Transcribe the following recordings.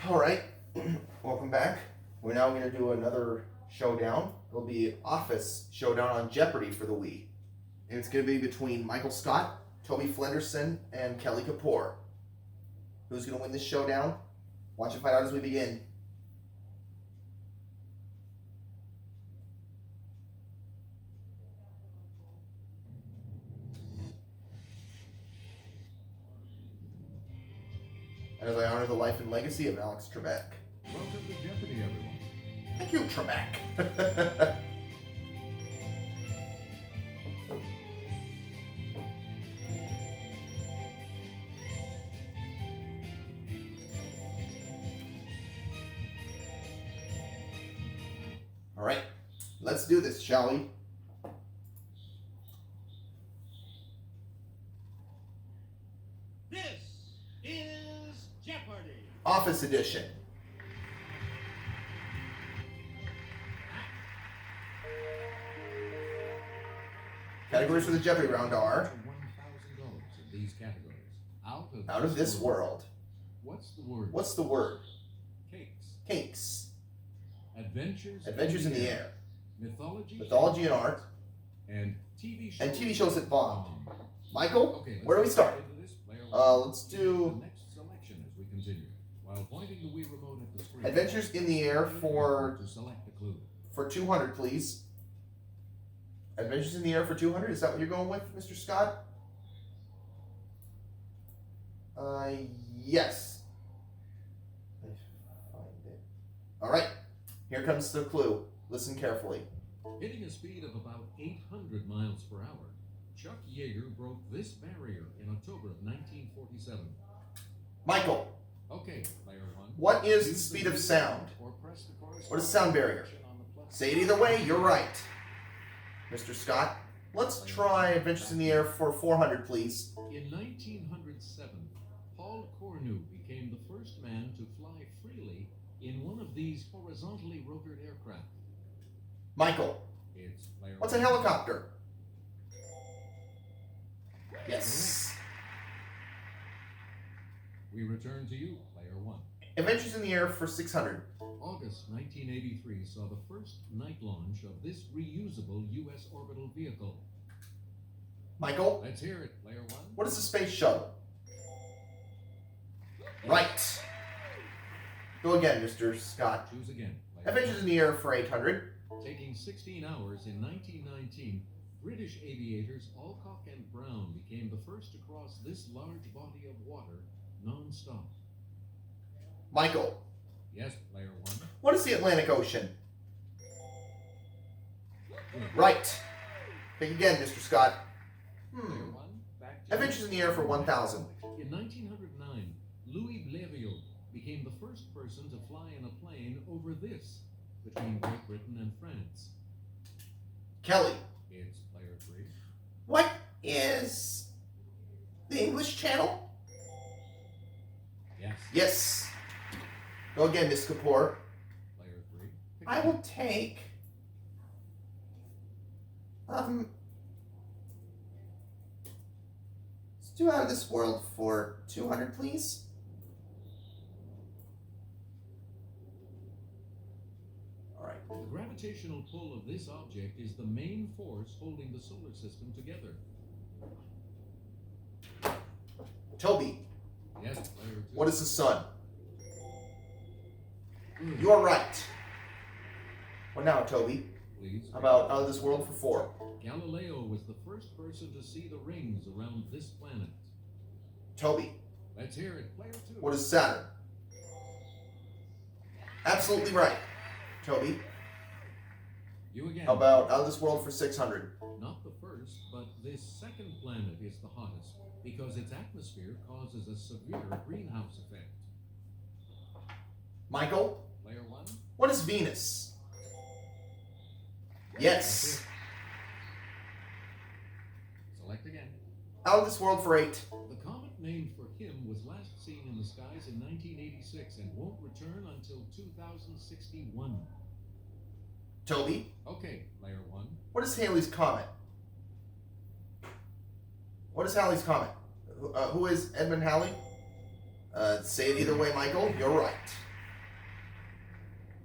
All right, welcome back. We're now going to do another showdown. It'll be Office Showdown on Jeopardy for the Wii. And it's going to be between Michael Scott, Toby Flenderson, and Kelly Kapoor. Who's going to win this showdown? Watch and find out as we begin. And as I honor the life and legacy of Alex Trebek. Welcome to Jeopardy, everyone. Thank you, Trebek. All right, let's do this, shall we? This is Jeopardy! Office Edition. Categories for the Jeopardy round are $1,000 in these categories. Out of this world. What's the word? What's the word? Cakes. Cakes. Adventures in the air. Mythology and art. And TV shows. And TV shows that bond. Michael, Okay, where do we start? Let's The do next selection as we continue. While pointing the Wii remote at the screen. Adventures in the Air for To select the clue. 200, please. Adventures in the Air for 200. Is that what you're going with, Mr. Scott? Yes. I find it. All right. Here comes the clue. Listen carefully. Hitting a speed of about 800 miles per hour, Chuck Yeager broke this barrier in October of 1947. Michael, Okay, player one. what is the speed of sound? Or press the What is sound barrier? Say it either way, you're right. Mr. Scott, let's try Adventures in the Air for 400, please. In 1907, Paul Cornu became the first man to fly freely in one of these horizontally rotored aircraft. Michael, It's player what's a one. helicopter? Yes. We return to you, player one. Adventures in the Air for 600. August 1983 saw the first night launch of this reusable U.S. orbital vehicle. Michael, Let's hear it, player one. what is a space shuttle? Right. Go again, Mr. Scott. Choose again, player Adventures in the Air for 800. one. Taking 16 hours in 1919, British aviators Alcock and Brown became the first to cross this large body of water non-stop. Michael, Yes, player one. what is the Atlantic Ocean? Good. Right. Pick again, Mr. Scott. Player one. Back to Adventures in the Air for 1,000. In 1909, Louis Blériot became the first person to fly in a plane over this between Great Britain and France. Kelly, It's player three. what is the English Channel? Yes. Yes. Go again, Miss Kapoor. Player three. Pick I again. will take let's do Out of This World for 200, please. All right. The gravitational pull of this object is the main force holding the solar system together. Toby, Yes, player two. what is the sun? Good. You are right. What now, Toby? Please. How about Out of This World for 4? Galileo was the first person to see the rings around this planet. Toby, Let's hear it, player two. what is Saturn? Absolutely right. Toby, You again. how about Out of This World for 600? Not the first, but this second planet is the hottest because its atmosphere causes a severe greenhouse effect. Michael, Player one. what is Venus? Yes. Select again. Out of This World for 8. The comet named for him was last seen in the skies in 1986 and won't return until 2061. Toby, Okay, player one. what is Halley's Comet? What is Halley's Comet? Who is Edmund Halley? Say it either way, Michael. You're right.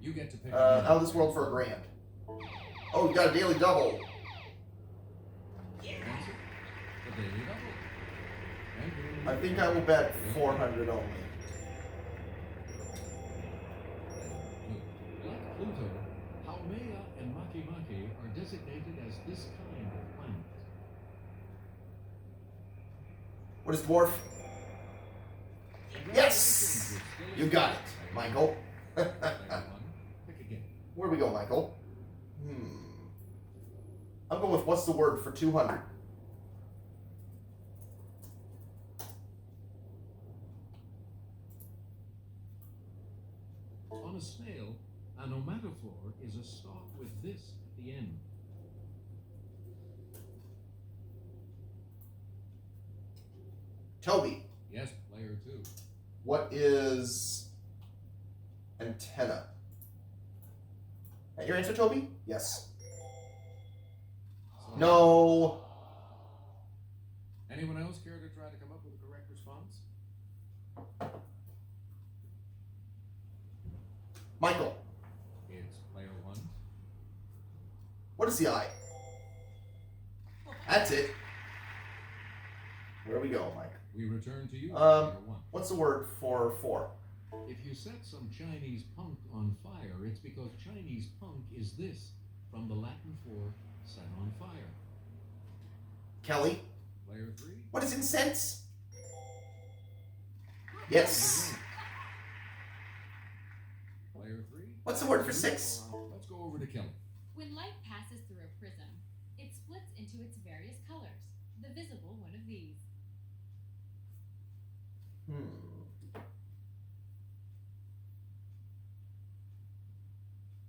You get to pick Out of this world for a grand. Oh, we got a daily double. Answer, the daily double. And I think I will bet 400 only. Like Pluto, Haumea and Makemake are designated as this kind of planet. What is dwarf? Yes! Congratulations, You got it, Michael. Player one, pick again. Where do we go, Michael? I'll go with what's the word for 200? On a snail, an omatophore is a stalk with this at the end. Toby, Yes, player two. what is antenna? That your answer, Toby? Yes. So- No. Anyone else care to try to come up with a correct response? Michael, It's player one. what is the eye? That's it. Where we go, Mike? We return to you, Um, player one. What's the word for 4? If you set some Chinese punk on fire, it's because Chinese punk is this, from the Latin for set on fire. Kelly, Player three. what is incense? Yes. Player three. What's the word for 6? Let's go over to Kelly. When light passes through a prism, it splits into its various colors. The visible one of these.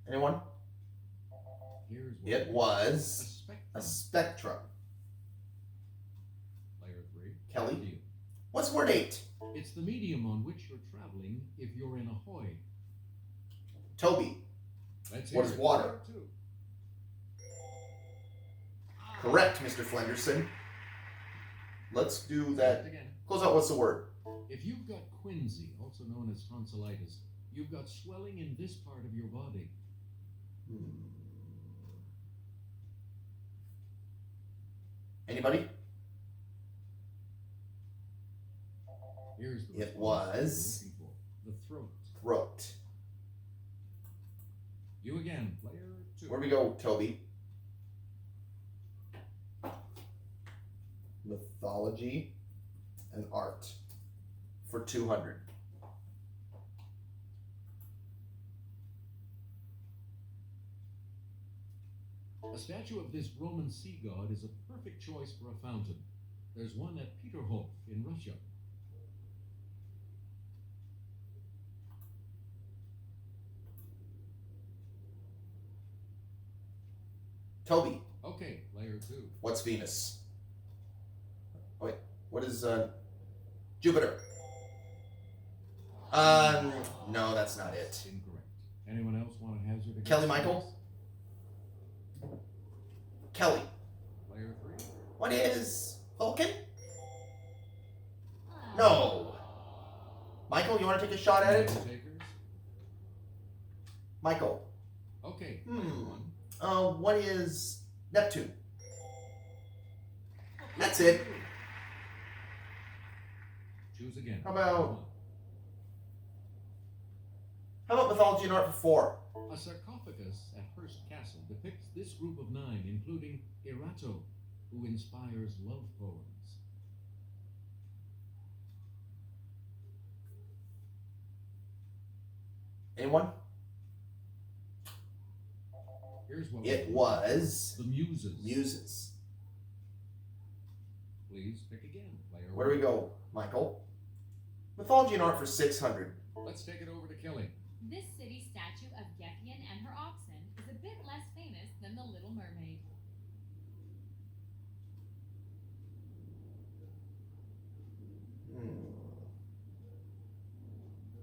Anyone? Here's what It a was a spectrum. spectrum. Player three. Kelly? To you. What's word 8? It's the medium on which you're traveling if you're in a hoy. Toby, Let's What hear is it. water? Player two. correct, Mr. Flenderson. Let's do that. Again. Close out, what's the word? If you've got quinsy, also known as tonsillitis, you've got swelling in this part of your body. Anybody? Here's the It response was- you're looking for. The throat. Throat. You again, player two. Where we go, Toby? Mythology and art for 200. A statue of this Roman sea god is a perfect choice for a fountain. There's one at Peterhof in Russia. Toby, Okay, player two. what's Venus? Wait, what is Jupiter? No, that's not it. Incorrect. Anyone else want to hazard a guess? Kelly Michael? Kelly, Player three. what is Vulcan? No. Michael, you want to take a shot at it? No takers? Michael, Okay, player one. what is Neptune? That's it. Choose again. How about- Player one. How about mythology and art for 4? A sarcophagus at Hearst Castle depicts this group of 9, including Erato, who inspires love poems. Anyone? Here's what It we- was the Muses. Muses. Please pick again, player Where do we go, Michael? Mythology and art for 600. Let's take it over to Kelly. This city statue of Geffen and her oxen is a bit less famous than the Little Mermaid.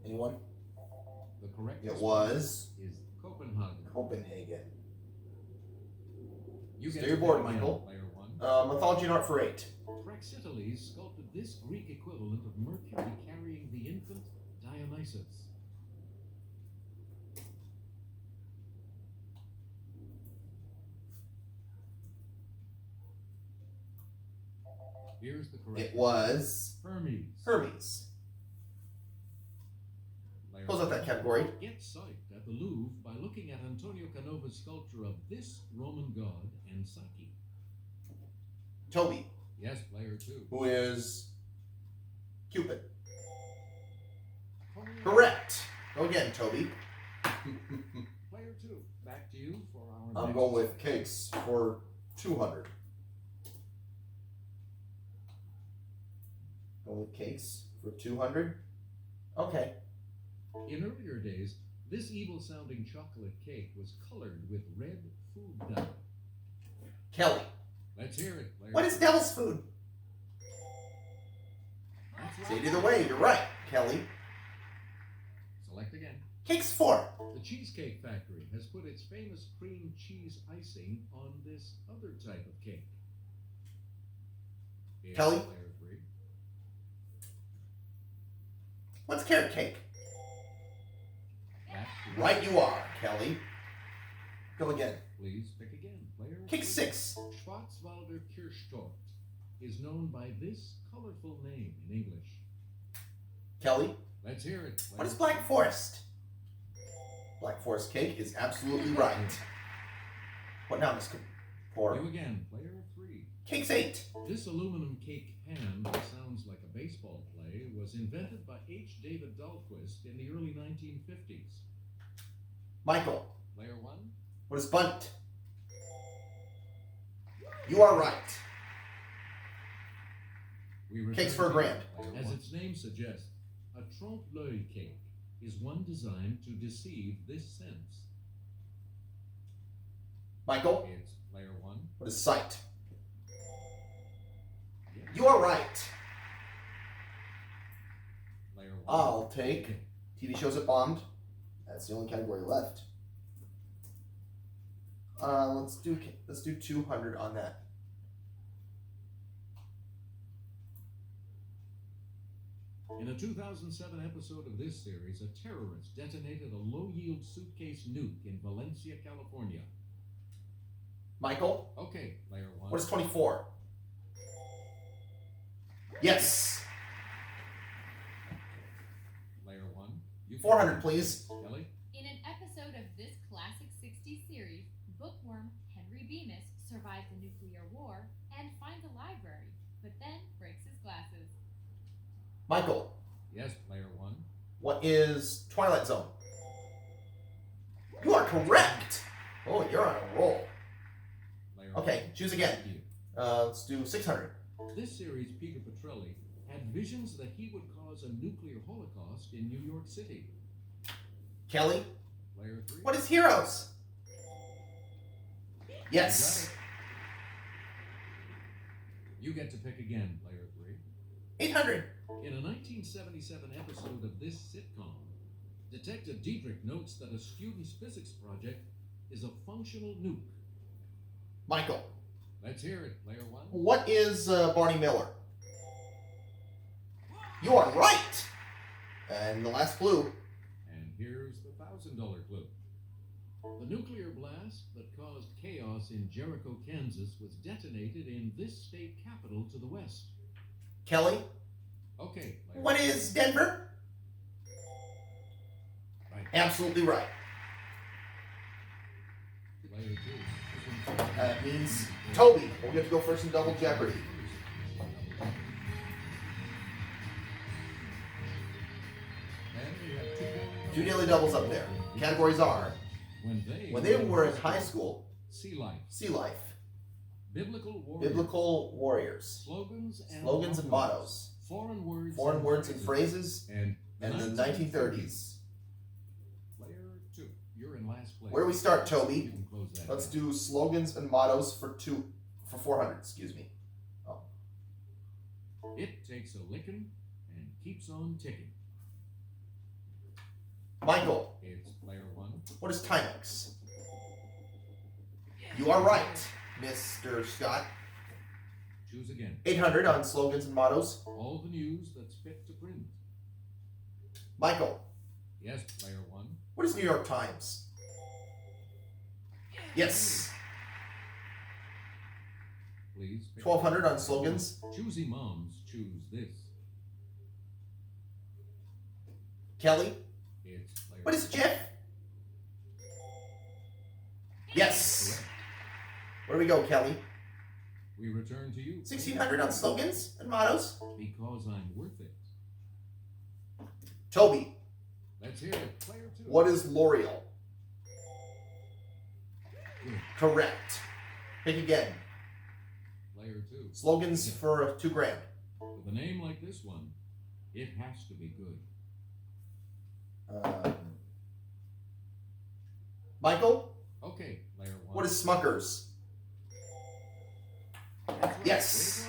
Anyone? The correct It response was is Copenhagen. Copenhagen. You Stay get to aboard, pick again, Michael. Player one. Mythology and art for 8. Praxiteles sculpted this Greek equivalent of Mercury carrying the infant Dionysus. Here's the correct It was Hermes. Hermes. Player Close out that category. Get psyched at the Louvre by looking at Antonio Canova's sculpture of this Roman god and Psyche. Toby, Yes, player 2. who is Cupid. Correct. Correct. Go again, Toby. Player 2. Back to you for our I'm next going with cakes for 200. Going with cakes for 200. Okay. In earlier days, this evil-sounding chocolate cake was colored with red food dye. Kelly, Let's hear it, player. what is devil's food? That's Say right. it either way, you're right, Kelly. Select again. Cakes 4. The Cheesecake Factory has put its famous cream cheese icing on this other type of cake. Here's Kelly? Player 3. What's carrot cake? Back to Right you are, Kelly. Go again. Please pick again. Player Cake 3. 6. Schwarzwälder Kirschtorte is known by this colorful name in English. Kelly, Let's hear it. what is Player Black Forest? Black Forest cake is absolutely right. What now, Miss Kapoor? You again, player 3. Cakes 8. This aluminum cake pan that sounds like a baseball play was invented by H. David Dahlquist in the early 1950s. Michael, Player 1. what is bunt? You are right. We return Cakes for a to grand. player As 1. Its name suggests, a trompe-l'oeil cake is one designed to deceive this sense. Michael, It's player 1. what is sight? Yes. You are right. Player 1. I'll take TV shows that bombed. That's the only category left. Let's do 200 on that. In a 2007 episode of this series, a terrorist detonated a low-yield suitcase nuke in Valencia, California. Michael, Okay, player 1. what is 24? Yes. Player 1? You 400, please. Kelly? In an episode of this classic 60s series, bookworm Henry Bemis survives a nuclear war and finds a library, but then breaks his glasses. Michael, Yes, player 1. what is Twilight Zone? You are correct. Oh, you're on a roll. Player Okay, 1. choose again. Thank you. Let's do 600. This series, Pico Petrelli had visions that he would cause a nuclear holocaust in New York City. Kelly, Player 3. what is Heroes? You got Yes. it. You get to pick again, player 3. 800. In a 1977 episode of this sitcom, Detective Diedrich notes that a student's physics project is a functional nuke. Michael, Let's hear it, player 1. what is Barney Miller? You are right. And the last clue. And here's the $1,000 clue. The nuclear blast that caused chaos in Jericho, Kansas was detonated in this state capital to the west. Kelly, Okay, player what 1. is Denver? Right. Absolutely right. Player 2. That means Toby will get to go first in Double Jeopardy. And we have 2 more. Two daily doubles up there. Categories are When when they were in high school, sea life, sea life, biblical warriors, biblical warriors, slogans and mottos, foreign words and phrases, and and the 1930s. Player 2, you're in last place. Where do we start, You Toby? can close that. Let's gap. do slogans and mottos for 400. Excuse me. It takes a licking and keeps on ticking. Michael, It's player 1. what is Timex? You are right, Mr. Scott. Choose again. 800 on slogans and mottos. All the news that's fit to print. Michael, Yes, player 1. what is New York Times? Yes. please. Pick 1200 on slogans. Choosy moms choose this. Kelly. It's player What is Jeff? Yes. Correct. Where do we go, Kelly? We return to you. 1600 on slogans and mottos. Because I'm worth it. Toby. Let's hear it. Player 2. What is L'Oreal? Good. Correct. Pick again. Player 2. Slogans for $2,000. With a name like this one, it has to be good. Michael. Okay, player 1. What is Smuckers? That's right. Yes.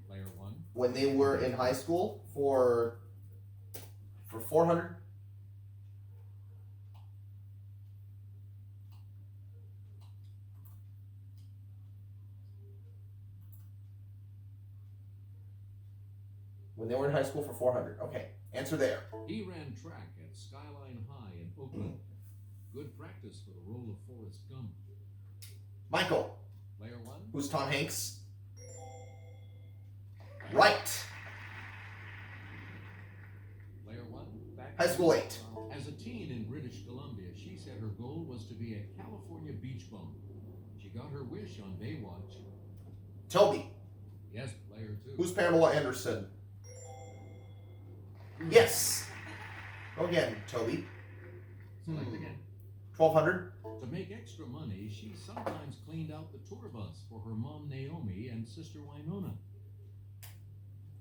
Way to go. Player 1. When they were in high school for 400. When they were in high school for 400. Okay, answer there. He ran track at Skyline High in Oakland. Good practice for the role of Forrest Gump. Michael. Player 1. Who's Tom Hanks? Right. Player 1. Back High school 8. As a teen in British Columbia, she said her goal was to be a California beach bum. She got her wish on Baywatch. Toby. Yes, player 2. Who's Pamela Anderson? Yes. Go again, Toby. Select again. 1200. To make extra money, she sometimes cleaned out the tour bus for her mom Naomi and sister Winona.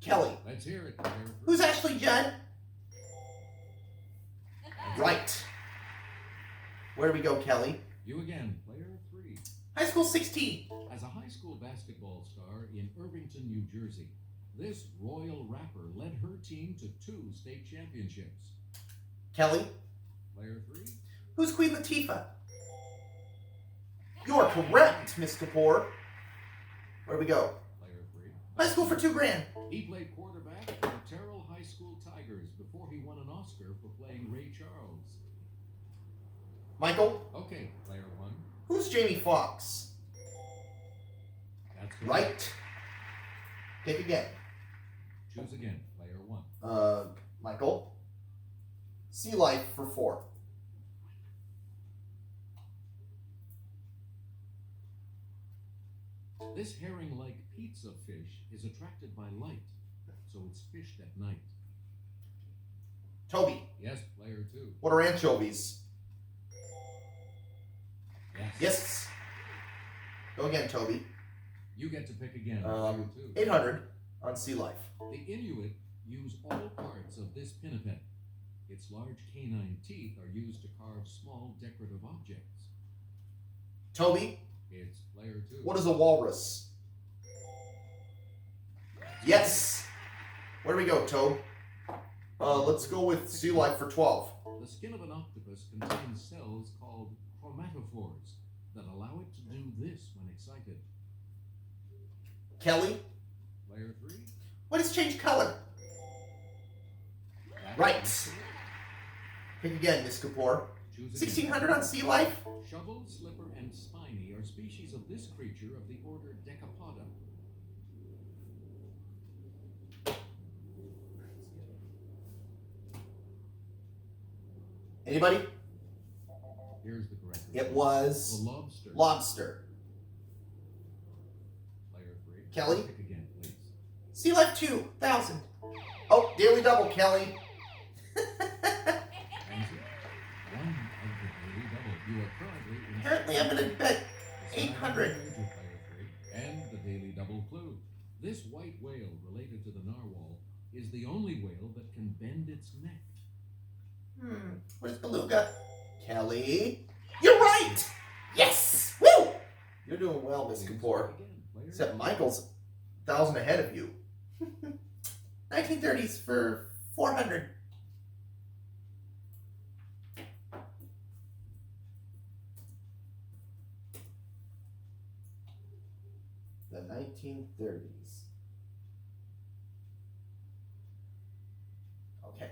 Kelly. Let's hear it, player 3. Who's Ashley Judd? Right. Where do we go, Kelly? You again, player 3. High school 16. As a high school basketball star in Irvington, New Jersey, this royal rapper led her team to 2 state championships. Kelly. Player 3. Who's Queen Latifah? You are correct, Miss Kapoor. Where do we go? Player 3. High school for $2,000. He played quarterback for the Terrell High School Tigers before he won an Oscar for playing Ray Charles. Michael. Okay, player 1. Who's Jamie Foxx? That's correct. Right. Pick again. Choose again, player 1. Michael. Sea Life for $4. This herring-like pizza fish is attracted by light, so it's fished at night. Toby. Yes, player 2. What are anchovies? Yes. Yes. Go again, Toby. You get to pick again, player 2. 800 on Sea Life. The Inuit use all parts of this pinniped. Its large canine teeth are used to carve small decorative objects. Toby. It's player 2. What is a walrus? Yes. Where do we go, Tobe? Let's go with Sea Life for 12. The skin of an octopus contains cells called chromatophores that allow it to do this when excited. Kelly. Player 3. What is change color? That Right. is correct. Pick again, Miss Kapoor. Choose again. 1600 on Sea Life. Shovel, slipper, and spiny are species of this creature of the order Decapoda. Anybody? Here's the correct It result. was The lobster. lobster. Player 3. Kelly? Pick again, please. Sea Life 2,000. Oh, daily double, Kelly. Answer. 1 of the daily double. You are currently in. Apparently I'm gonna bet The sign 800. of player 3 and the daily double clue. This white whale, related to the narwhal, is the only whale that can bend its neck. Where's Beluga? Kelly. You're right! Yes! Woo! You're doing well, Miss Please Kapoor. pick again, player. Except Michael's 1,000 ahead of you. 1930s for 400. The 1930s. Okay.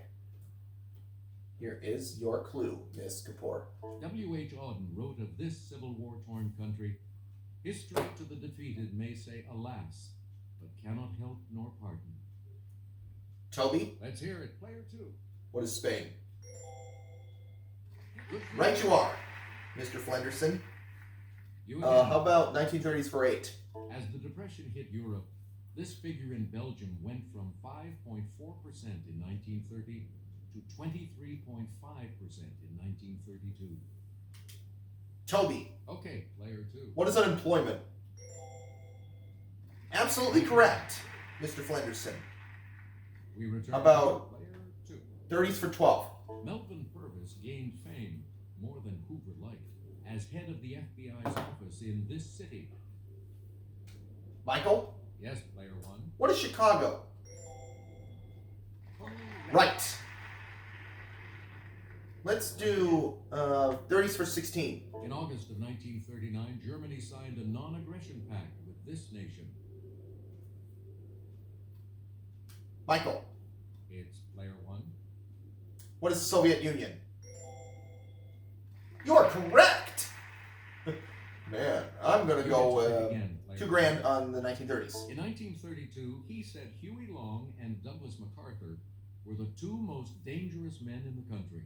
Here is your clue, Miss Kapoor. W.H. Auden wrote of this Civil War torn country, History to the defeated may say alas, but cannot help nor pardon. Toby, Let's hear it. Player 2. what is Spain? Good for Right you are, Mr. Flenderson. You again. How about 1930s for 8? As the Depression hit Europe, this figure in Belgium went from 5.4% in 1930 to 23.5% in 1932. Toby, Okay, player 2. what is unemployment? Absolutely correct, Mr. Flenderson. We return About- to player 2. 30s for 12. Melvin Purvis gained fame, more than Hoover liked, as head of the FBI's office in this city. Michael, Yes, player 1. what is Chicago? Correct. Right. Let's do 30s for 16. In August of 1939, Germany signed a non-aggression pact with this nation. Michael, It's player 1. what is the Soviet Union? You are correct! Man, I'm going to You go get to pick again, player $2,000 one. on the 1930s. In 1932, he said Huey Long and Douglas MacArthur were the two most dangerous men in the country.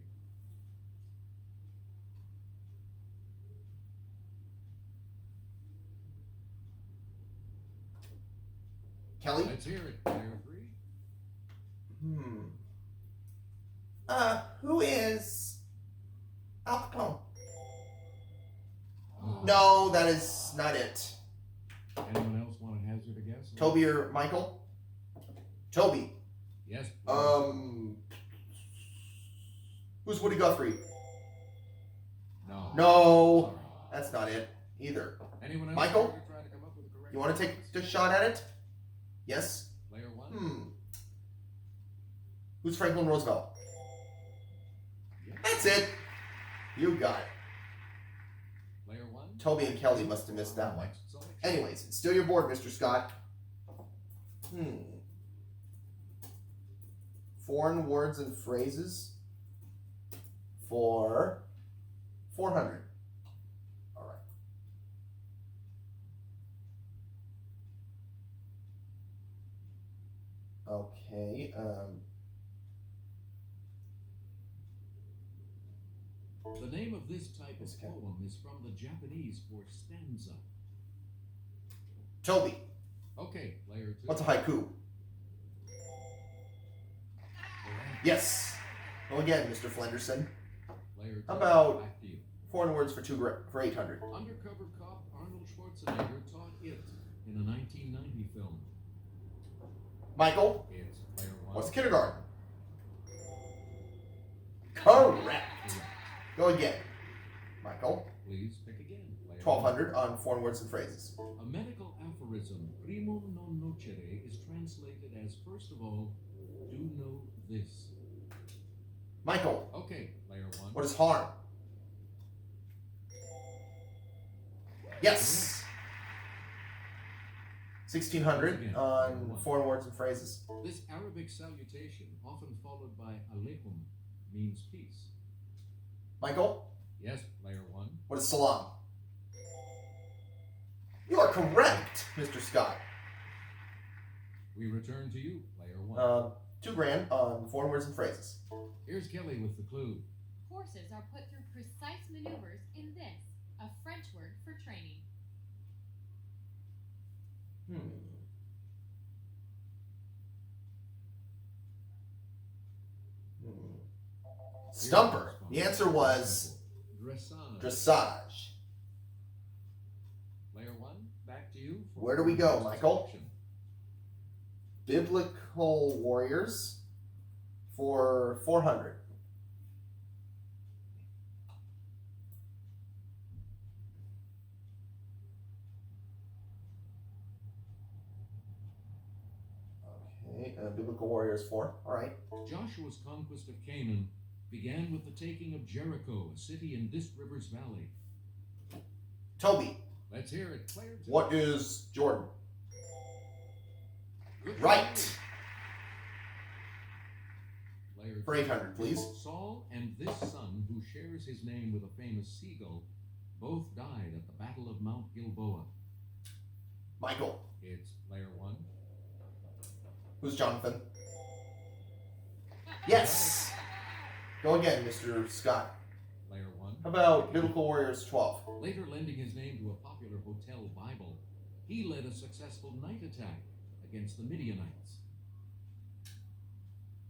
Kelly? Let's hear it, player 3. Who is Al Capone? Oh. No, that is not it. Anyone else want to hazard a guess? Toby or Michael? Toby. Yes. Who's Woody Guthrie? No. No, Sorry. that's not it either. Anyone else Michael? care to try to come up with a correct You want to take guess? a shot at it? Yes? Player 1. Who's Franklin Roosevelt? Yes. That's it. You got it. Player 1. Toby and Kelly must have missed that one. Next selection. Anyways, it's still your board, Mr. Scott. Foreign words and phrases for 400. All right. Okay. The name of this type of Okay. poem is from the Japanese for stanza. Toby, Okay, player 2. what's a haiku? Correct. Yes. Well, again, Mr. Flenderson. Player 2. How about- Back to you. Foreign words for 800. Undercover cop Arnold Schwarzenegger taught it in a 1990 film. Michael, It's player 1. what's kindergarten? Correct. Go again. Michael, Please pick again. Player 1200 on foreign words and phrases. 1. A medical aphorism, primum non nocere, is translated as first of all, do know this. Michael, Okay, player 1. what is harm? Yes. 1600 on foreign words and phrases. This Arabic salutation, often followed by alaikum, means peace. Michael, Yes, player 1. what is salam? You are correct, Mr. Scott. We return to you, player 1. $2,000 on foreign words and phrases. Here's Kelly with the clue. Horses are put through precise maneuvers in this, a French word for training. Stumper. The answer was Dressage. dressage. Player 1, back to you. for Where do we go, next Michael? selection. Biblical warriors for 400. Okay, biblical warriors 4. All right. Joshua's conquest of Canaan began with the taking of Jericho, a city in this river's valley. Toby, Let's hear it, player 2. what is Jordan? Good Right. Player For 2. 800, please. Saul and this son, who shares his name with a famous seagull, both died at the Battle of Mount Gilboa. Michael. It's player 1. Who's Jonathan? Yes! Go again, Mr. Scott. Player 1. How about Biblical Warriors 12? Later lending his name to a popular hotel Bible, he led a successful night attack against the Midianites.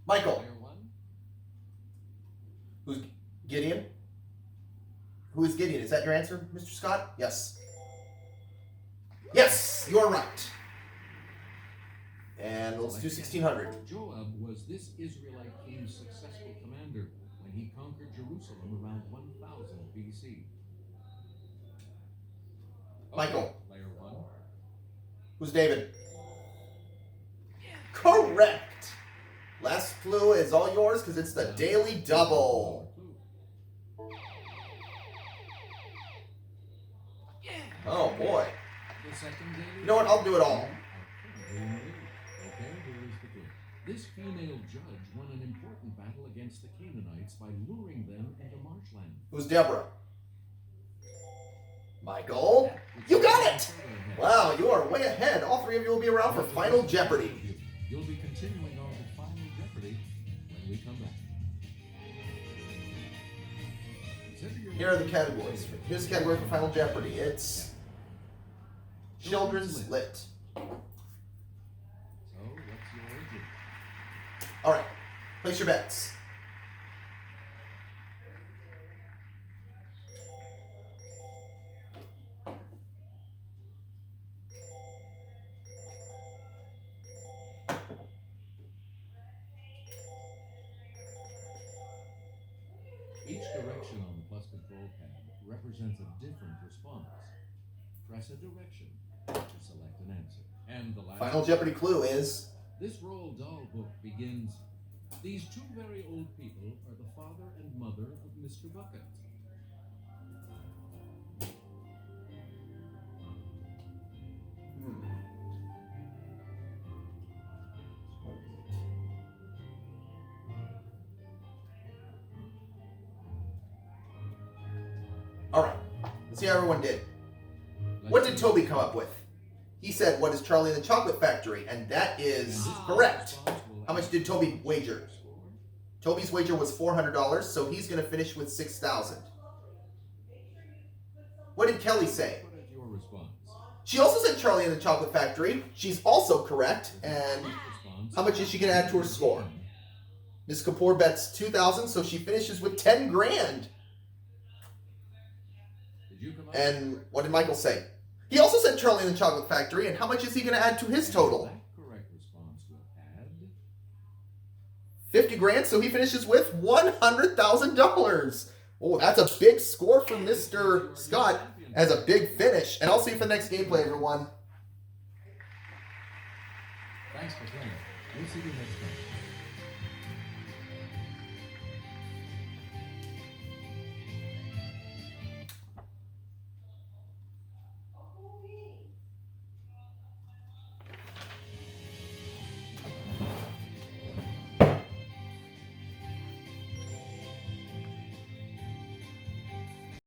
Michael. Player 1. Who's Gideon? Who is Gideon? Is that your answer, Mr. Scott? Yes. Yes, you are right. And let's do 1600. Joab was this Israelite king's successful commander when he conquered Jerusalem around 1000 BC. Michael. Player 1. Who's David? Correct. Last clue is all yours because it's the Daily Double. Oh boy. The second daily. You know what? I'll do it all. Okay, here is the clue. This female judge won an important battle against the Canaanites by luring them into marshland. Who's Deborah? Michael. You got it! Wow, you are way ahead. All three of you will be around for Final Jeopardy. You'll be continuing on to Final Jeopardy when we come back. Here are the categories. Here's the category for Final Jeopardy. It's Children's Lit. So, what's your wager? All right, place your bets. Each direction on the plus control pad represents a different response. Press a direction to select an answer. And the last Final Jeopardy clue is This Roald Dahl book begins. These two very old people are the father and mother of Mr. Bucket. all right. Let's see how everyone did. What did Toby come up with? He said, "What is Charlie and the Chocolate Factory?" And that is correct. How much did Toby wager? Toby's wager was $400, so he's going to finish with $6,000. What did Kelly say? What is your response? She also said Charlie and the Chocolate Factory. She's also correct. And how much is she going to add to her score? Ms. Kapoor bets $2,000, so she finishes with $10 grand. And what did Michael say? He also said Charlie and the Chocolate Factory, and how much is he going to add to his total? That correct response will add 50 grand, so he finishes with $100,000. Oh, that's a big score for Mr. Scott as a big finish. And I'll see you for the next gameplay, everyone. Thanks for playing. We'll see you next time.